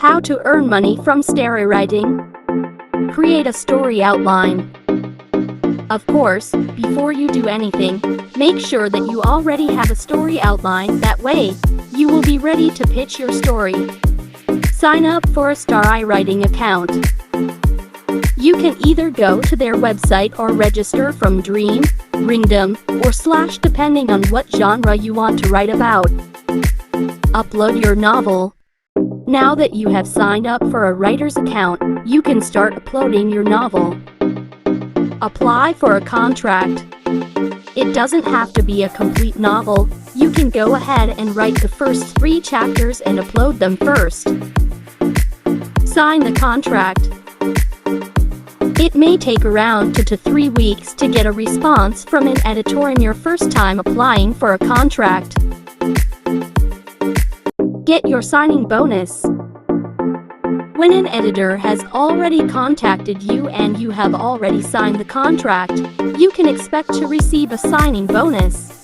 How to earn money from StaryWriting. Create a story outline. Of course, before you do anything, make sure that you already have a story outline. That way, you will be ready to pitch your story. Sign up for a StaryWriting account. You can either go to their website or register from Dream, Ringdom, or Slash depending on what genre you want to write about. Upload your novel. Now that you have signed up for a writer's account, you can start uploading your novel. Apply for a contract. It doesn't have to be a complete novel. You can go ahead and write the first 3 chapters and upload them first. Sign the contract. It may take around 2 to 3 weeks to get a response from an editor in your first time applying for a contract. Get your signing bonus. When an editor has already contacted you and you have already signed the contract, you can expect to receive a signing bonus.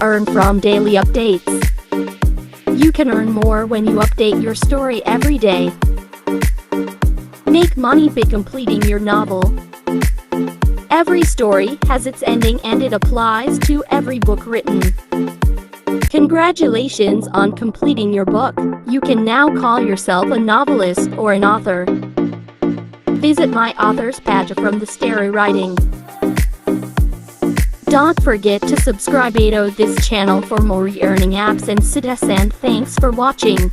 Earn from daily updates. You can earn more when you update your story every day. Make money by completing your novel. Every story has its ending and it applies to every book written. Congratulations on completing your book. You can now call yourself a novelist or an author. Visit my authors page from the StaryWriting. Don't forget to subscribe to this channel for more earning apps and success, and thanks for watching.